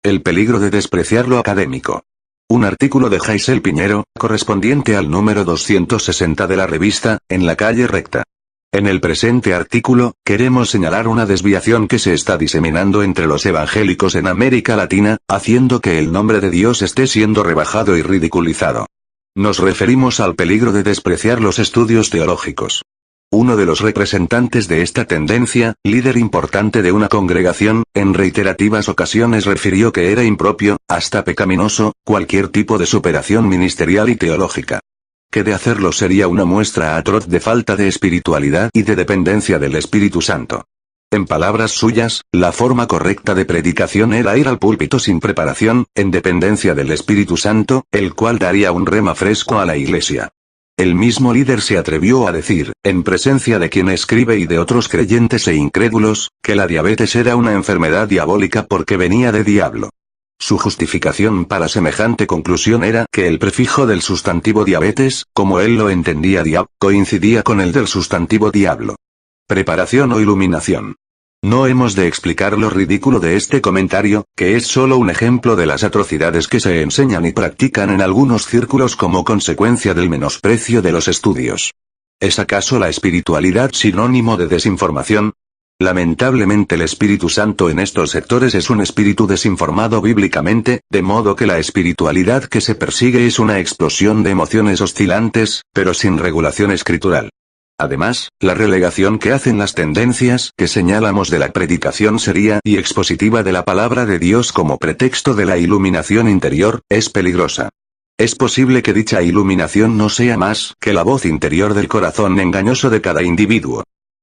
El peligro de despreciar lo académico. Un artículo de Jaisel Piñero, correspondiente al número 260 de la revista, En la calle recta. En el presente artículo, queremos señalar una desviación que se está diseminando entre los evangélicos en América Latina, haciendo que el nombre de Dios esté siendo rebajado y ridiculizado. Nos referimos al peligro de despreciar los estudios teológicos. Uno de los representantes de esta tendencia, líder importante de una congregación, en reiterativas ocasiones refirió que era impropio, hasta pecaminoso, cualquier tipo de superación ministerial y teológica. Que de hacerlo sería una muestra atroz de falta de espiritualidad y de dependencia del Espíritu Santo. En palabras suyas, la forma correcta de predicación era ir al púlpito sin preparación, en dependencia del Espíritu Santo, el cual daría un rema fresco a la iglesia. El mismo líder se atrevió a decir, en presencia de quien escribe y de otros creyentes e incrédulos, que la diabetes era una enfermedad diabólica porque venía de diablo. Su justificación para semejante conclusión era que el prefijo del sustantivo diabetes, como él lo entendía coincidía con el del sustantivo diablo. Preparación o iluminación. No hemos de explicar lo ridículo de este comentario, que es solo un ejemplo de las atrocidades que se enseñan y practican en algunos círculos como consecuencia del menosprecio de los estudios. ¿Es acaso la espiritualidad sinónimo de desinformación? Lamentablemente el Espíritu Santo en estos sectores es un espíritu desinformado bíblicamente, de modo que la espiritualidad que se persigue es una explosión de emociones oscilantes, pero sin regulación escritural. Además, la relegación que hacen las tendencias que señalamos de la predicación seria y expositiva de la palabra de Dios como pretexto de la iluminación interior, es peligrosa. Es posible que dicha iluminación no sea más que la voz interior del corazón engañoso de cada individuo.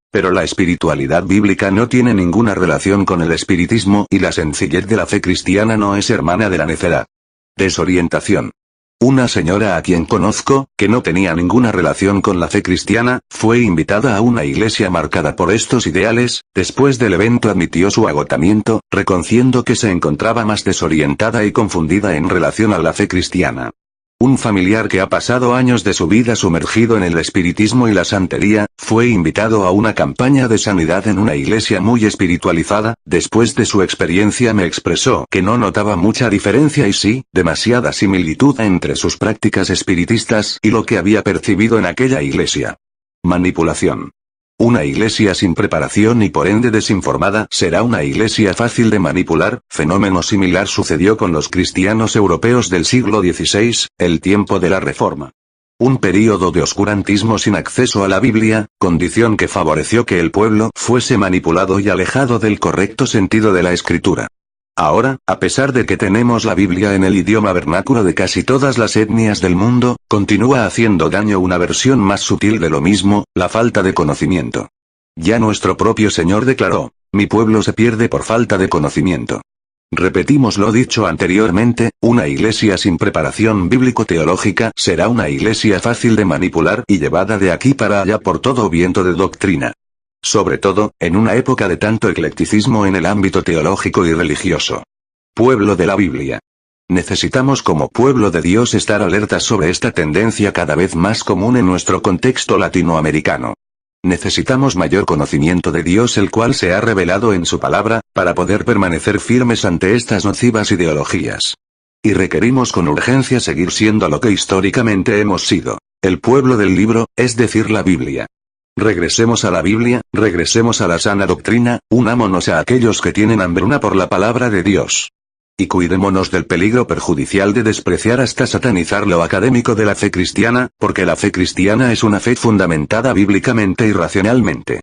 Pero la espiritualidad bíblica no tiene ninguna relación con el espiritismo y la sencillez de la fe cristiana no es hermana de la necedad. Desorientación. Una señora a quien conozco, que no tenía ninguna relación con la fe cristiana, fue invitada a una iglesia marcada por estos ideales, después del evento admitió su agotamiento, reconociendo que se encontraba más desorientada y confundida en relación a la fe cristiana. Un familiar que ha pasado años de su vida sumergido en el espiritismo y la santería, fue invitado a una campaña de sanidad en una iglesia muy espiritualizada. Después de su experiencia me expresó que no notaba mucha diferencia y sí, demasiada similitud entre sus prácticas espiritistas y lo que había percibido en aquella iglesia. Manipulación. Una iglesia sin preparación y por ende desinformada será una iglesia fácil de manipular. Fenómeno similar sucedió con los cristianos europeos del siglo XVI, el tiempo de la Reforma. Un período de oscurantismo sin acceso a la Biblia, condición que favoreció que el pueblo fuese manipulado y alejado del correcto sentido de la Escritura. Ahora, a pesar de que tenemos la Biblia en el idioma vernáculo de casi todas las etnias del mundo, continúa haciendo daño una versión más sutil de lo mismo, la falta de conocimiento. Ya nuestro propio Señor declaró, mi pueblo se pierde por falta de conocimiento. Repetimos lo dicho anteriormente, una iglesia sin preparación bíblico-teológica será una iglesia fácil de manipular y llevada de aquí para allá por todo viento de doctrina. Sobre todo, en una época de tanto eclecticismo en el ámbito teológico y religioso. Pueblo de la Biblia. Necesitamos como pueblo de Dios estar alertas sobre esta tendencia cada vez más común en nuestro contexto latinoamericano. Necesitamos mayor conocimiento de Dios el cual se ha revelado en su palabra, para poder permanecer firmes ante estas nocivas ideologías. Y requerimos con urgencia seguir siendo lo que históricamente hemos sido, el pueblo del libro, es decir la Biblia. Regresemos a la Biblia, regresemos a la sana doctrina, unámonos a aquellos que tienen hambruna por la palabra de Dios. Y cuidémonos del peligro perjudicial de despreciar hasta satanizar lo académico de la fe cristiana, porque la fe cristiana es una fe fundamentada bíblicamente y racionalmente.